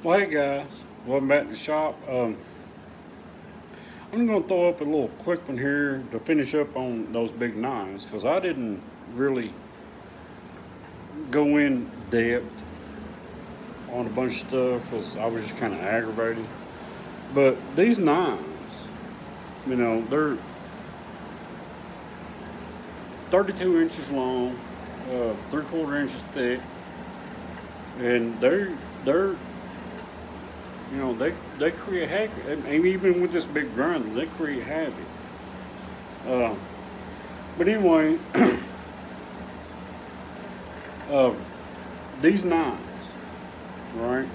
Well, hey guys, welcome back to the shop. I'm going to throw up a little quick one here to finish up on those big nines because I didn't really go in depth on a bunch of stuff because I was just kind of aggravated. But these nines, they're 32 inches long, 3/4 inches thick, and they're they create havoc. And even with this big grinder, they create havoc. Uh, but anyway, uh, these knives, right?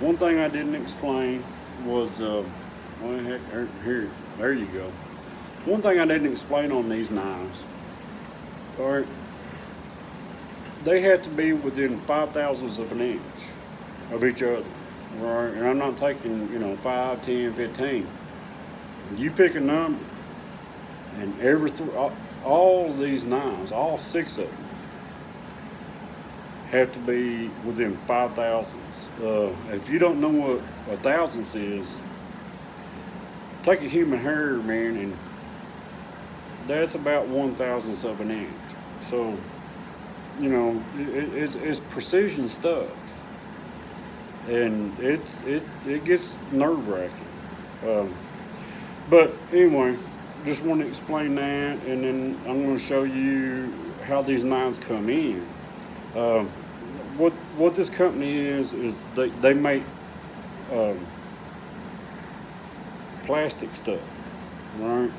One thing I didn't explain was, well, heck, here, there you go. One thing I didn't explain on these knives, all right, they had to be within 5 thousandths of an inch of each other, right? And I'm not taking, 5, 10, 15. You pick a number, and all of these knives, all six of them, have to be within 5 thousandths. If you don't know what a thousandths is, take a human hair, man, and that's about 1 thousandth of an inch. So, it's precision stuff, and it gets nerve wracking. But anyway, just want to explain that, and then I'm going to show you how these knives come in. Uh, what this company is they make um, plastic stuff, right?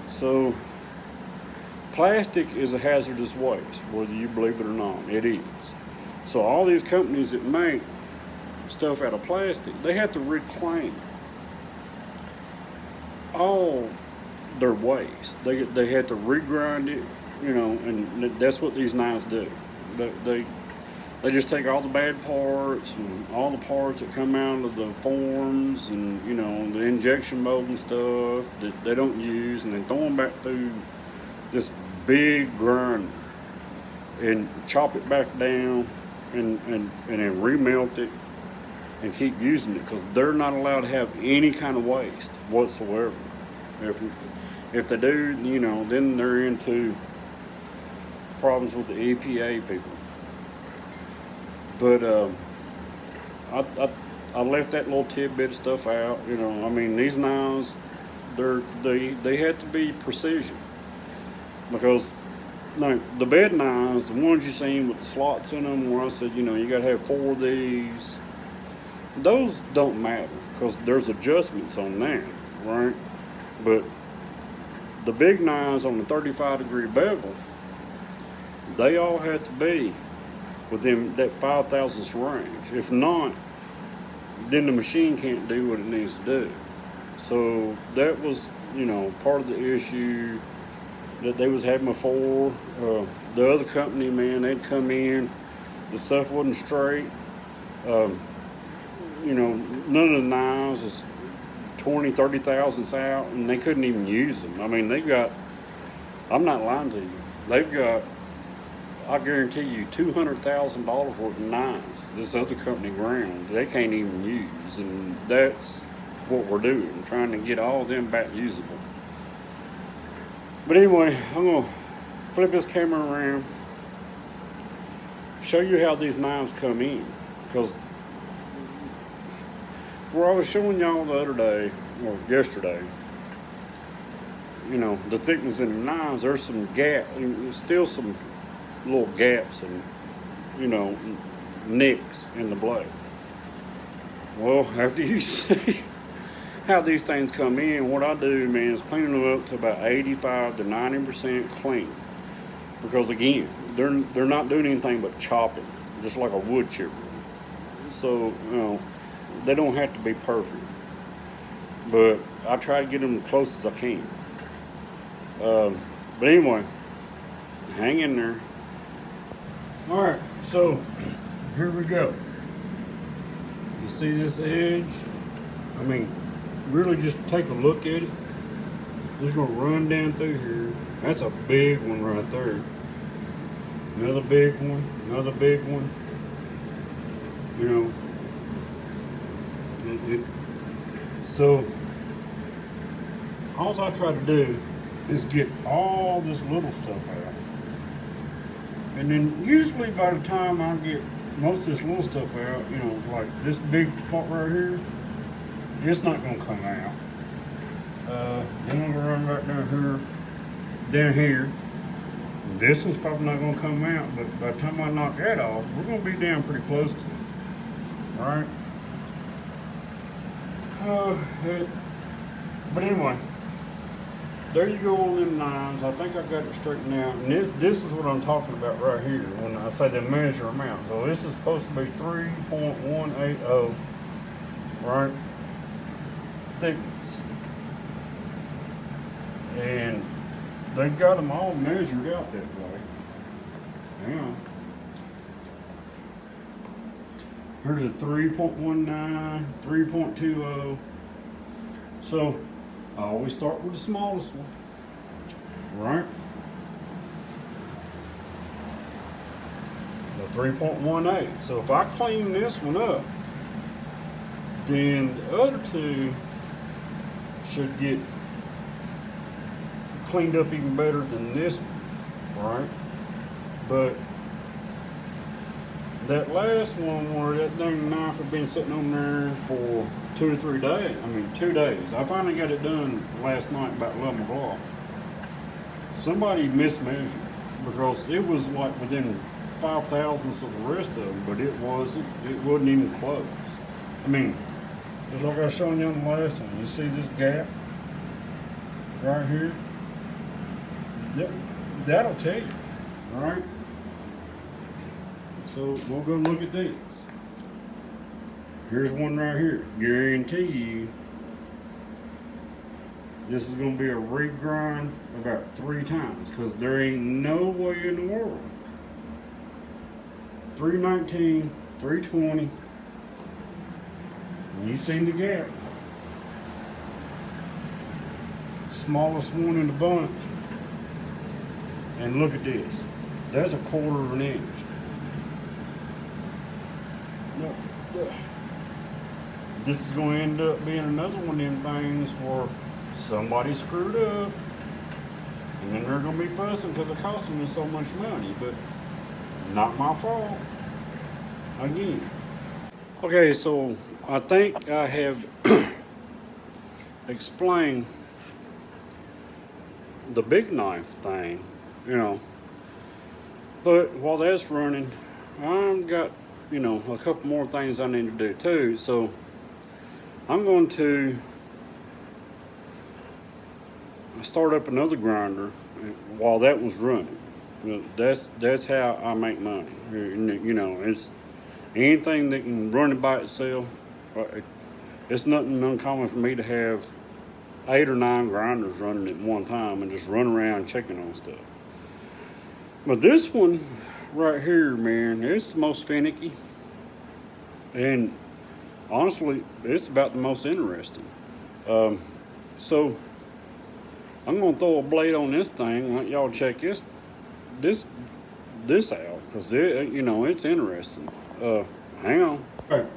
So plastic is a hazardous waste, whether you believe it or not. It is. So all these companies that make stuff out of plastic, they have to reclaim all their waste. They had to regrind it, and that's what these knives do. They just take all the bad parts and all the parts that come out of the forms and the injection molding stuff that they don't use, and they throw them back through this big grinder and chop it back down and then remelt it and keep using it because they're not allowed to have any kind of waste whatsoever. If they do, then they're into problems with the EPA people. But I left that little tidbit of stuff out. These knives, they had to be precision because the bed knives, the ones you seen with the slots in them, where I said you got to have 4 of these. Those don't matter because there's adjustments on that, right? But the big knives on the 35-degree bevel, they all had to be within that 5 thousandths range. If not, then the machine can't do what it needs to do. So that was, part of the issue that they was having before. The other company, man, they'd come in, the stuff wasn't straight. None of the knives is 20, 30 thousandths out, and they couldn't even use them. I'm not lying to you, they've got, I guarantee you, $200,000 worth of knives this other company ground they can't even use, and that's what we're doing, trying to get all of them back usable. But anyway, I'm gonna flip this camera around, show you how these knives come in, because where I was showing y'all the other day or yesterday, the thickness in the knives, there's some still some little gaps and nicks in the blade. Well, after you see how these things come in, what I do, man, is clean them up to about 85 to 90% clean, because again, they're not doing anything but chopping, just like a wood chipper. So they don't have to be perfect, but I try to get them as close as I can. But anyway, hang in there. All right, so here we go. You see this edge? Really just take a look at it. Just gonna run down through here. That's a big one right there. Another big one, another big one. You know, so all I try to do is get all this little stuff out. And then usually by the time I get most of this little stuff out, you know, like this big part right here, it's not gonna come out. Then I'm gonna run right down here. This one's probably not gonna come out, but by the time I knock that off, we're gonna be down pretty close to it. Alright? But anyway, there you go on them knives. I think I got it straightened out. And this is what I'm talking about right here when I say the measure amount. So this is supposed to be 3.180, right? Thickness. And they got them all measured out that way. Yeah. Here's a 3.19, 3.20. So I always start with the smallest one, right? The 3.18. So if I clean this one up, then the other two should get cleaned up even better than this one, right? But that last one where that dang knife had been sitting on there for 2 to 3 days, 2 days. I finally got it done last night about 11 o'clock. Somebody mismeasured because it was like within 5 thousandths of the rest of them, but it wasn't even close. Just like I was showing you on the last one. You see this gap right here? That'll tell you, all right? So we'll go look at these. Here's one right here. Guarantee you this is going to be a regrind about 3 times because there ain't no way in the world. 319, 320. You seen the gap. Smallest one in the bunch. And look at this. That's a 1/4 of an inch. No. This is going to end up being another one of them things where somebody screwed up and then they're going to be fussing because it cost them so much money, but not my fault. Again. Okay, so I think I have explained the big knife thing, you know, but while that's running, I've got, you know, a couple more things I need to do too. So I'm going to start up another grinder while that one's running. That's how I make money. You know, it's anything that can run it by itself. It's nothing uncommon for me to have 8 or 9 grinders running at one time and just run around checking on stuff. But this one right here, man, it's the most finicky. And honestly, it's about the most interesting. So I'm gonna throw a blade on this thing and let y'all check this out, because you know, it's interesting. Hang on. All right.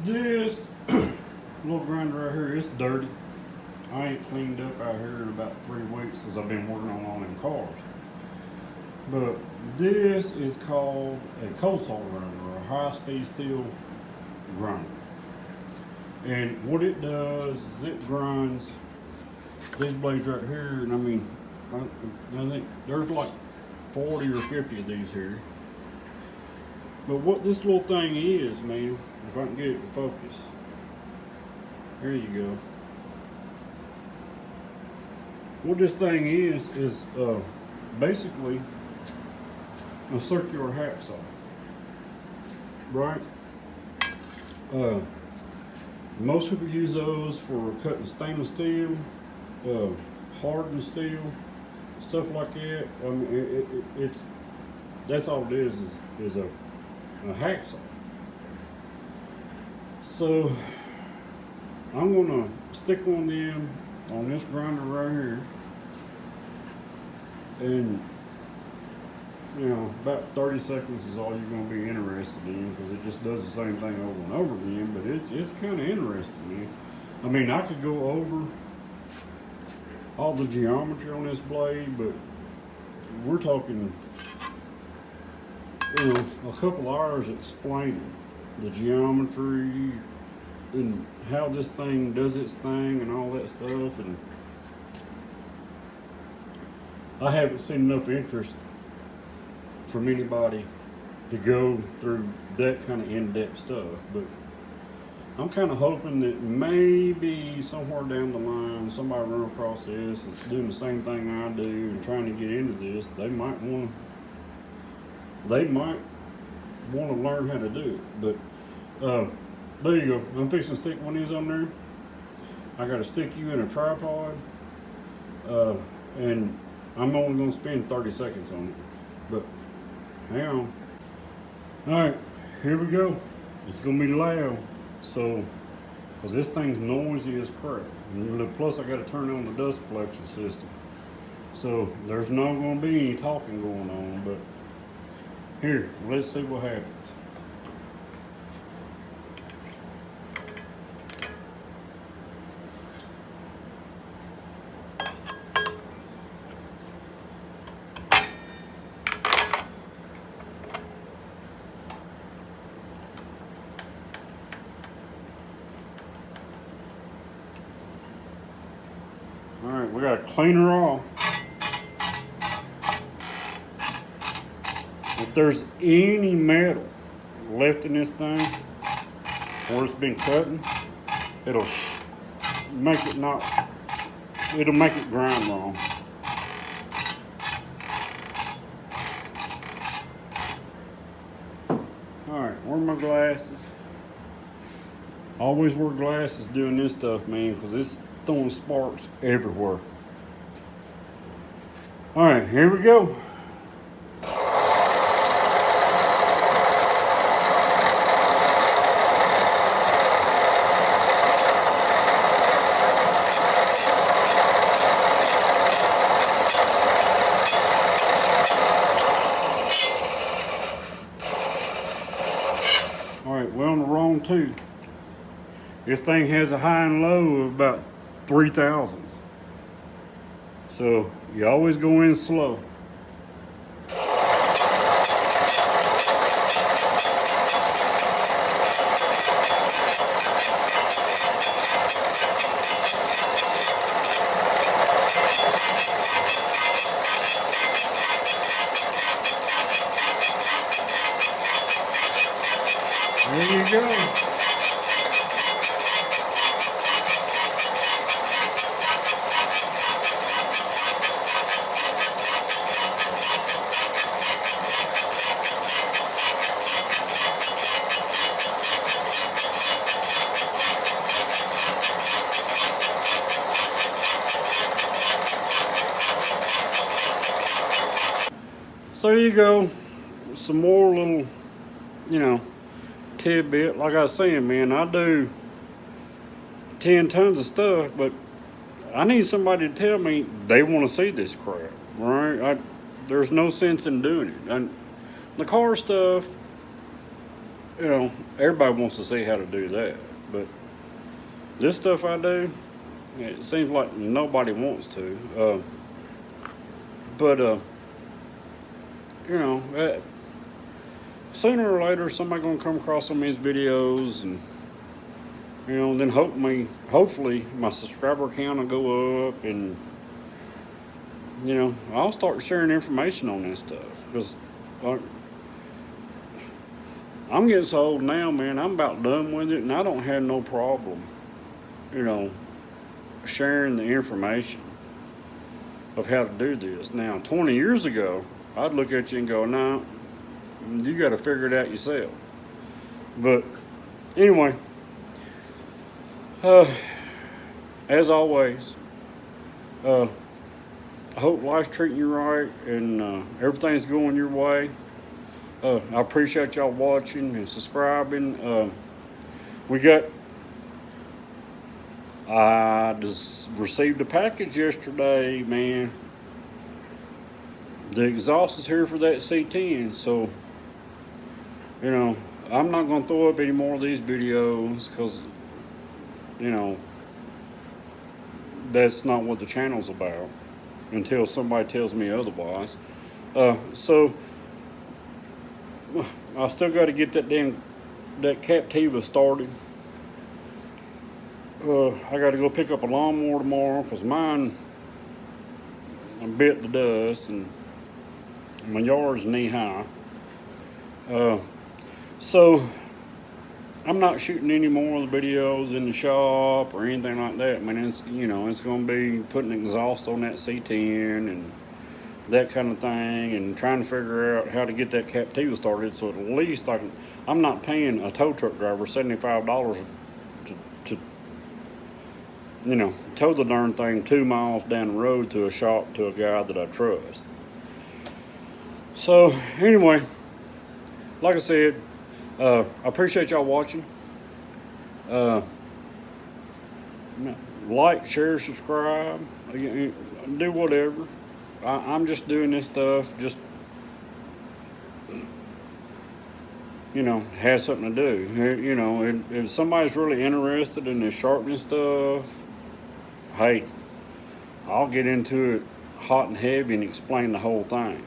This little grinder right here, it's dirty. I ain't cleaned up out here in about 3 weeks because I've been working on all them cars. But this is called a cold saw grinder, or a high-speed steel grinder. And what it does is it grinds these blades right here, and I think there's like 40 or 50 of these here. But what this little thing is, man, if I can get it to focus. There you go. What this thing is basically a circular hacksaw, right? Most people use those for cutting stainless steel, hardened steel, stuff like that. That's all it is a hacksaw. So I'm gonna stick on them on this grinder right here, and you know, about 30 seconds is all you're going to be interested in because it just does the same thing over and over again. But it's kind of interesting, man. I mean, I could go over all the geometry on this blade, but we're talking, you know, a couple hours explaining the geometry and how this thing does its thing and all that stuff. And I haven't seen enough interest from anybody to go through that kind of in-depth stuff, but I'm kind of hoping that maybe somewhere down the line somebody run across this that's doing the same thing I do and trying to get into this. They might want to learn how to do it. But there you go. I'm fixing to stick one of these on there. I got to stick you in a tripod, and I'm only going to spend 30 seconds on it. But hang on. All right, here we go. It's going to be loud. So, because this thing's noisy as crap. And plus, I got to turn on the dust collection system. So, there's not going to be any talking going on. But here, let's see what happens. Alright, we gotta clean her off. If there's any metal left in this thing, or it's been cutting, it'll make it grind wrong. Alright, where are my glasses? Always wear glasses doing this stuff, man, because it's throwing sparks everywhere. All right, here we go. All right, we're on the wrong tooth. This thing has a high and low of about 3,000s. So you always go in slow. There you go. So there you go, some more little, you know, tidbit. Like I was saying, man, I do 10 tons of stuff, but I need somebody to tell me they want to see this crap, right? There's no sense in doing it. And the car stuff, you know, everybody wants to see how to do that, but this stuff I do, it seems like nobody wants to. You know, sooner or later somebody gonna come across some of these videos, and you know, then hopefully my subscriber count will go up, and you know, I'll start sharing information on this stuff, because I'm getting so old now, man. I'm about done with it, and I don't have no problem, you know, sharing the information of how to do this. Now, 20 years ago, I'd look at you and go, no, you got to figure it out yourself. But anyway, as always, I hope life's treating you right and everything's going your way. I appreciate y'all watching and subscribing. I just received a package yesterday, man. the exhaust is here for that C10. So, you know, I'm not going to throw up any more of these videos because, you know, that's not what the channel's about until somebody tells me otherwise. So I still got to get that Captiva started. I got to go pick up a lawnmower tomorrow because mine bit the dust and my yard's knee high. So I'm not shooting any more of the videos in the shop or anything like that. I mean, it's, you know, it's going to be putting exhaust on that C10 and that kind of thing, and trying to figure out how to get that Captiva started. So at least I'm not paying a tow truck driver $75 to you know, tow the darn thing 2 miles down the road to a shop to a guy that I trust. So anyway, like I said, I appreciate y'all watching. Like, share, subscribe, do whatever. I'm just doing this stuff just, you know, has something to do. You know, if somebody's really interested in this sharpening stuff, hey, I'll get into it hot and heavy and explain the whole thing.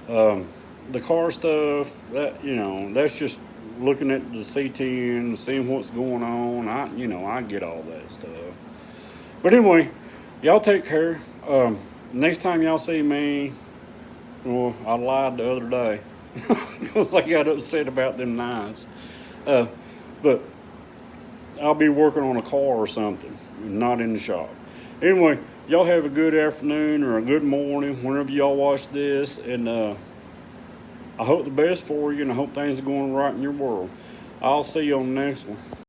The car stuff, that, you know, that's just looking at the C10, seeing what's going on. I get all that stuff. But anyway, y'all take care. Next time y'all see me, well, I lied the other day because I got upset about them knives. But I'll be working on a car or something, not in the shop. Anyway, y'all have a good afternoon or a good morning whenever y'all watch this, and I hope the best for you, and I hope things are going right in your world. I'll see you on the next one.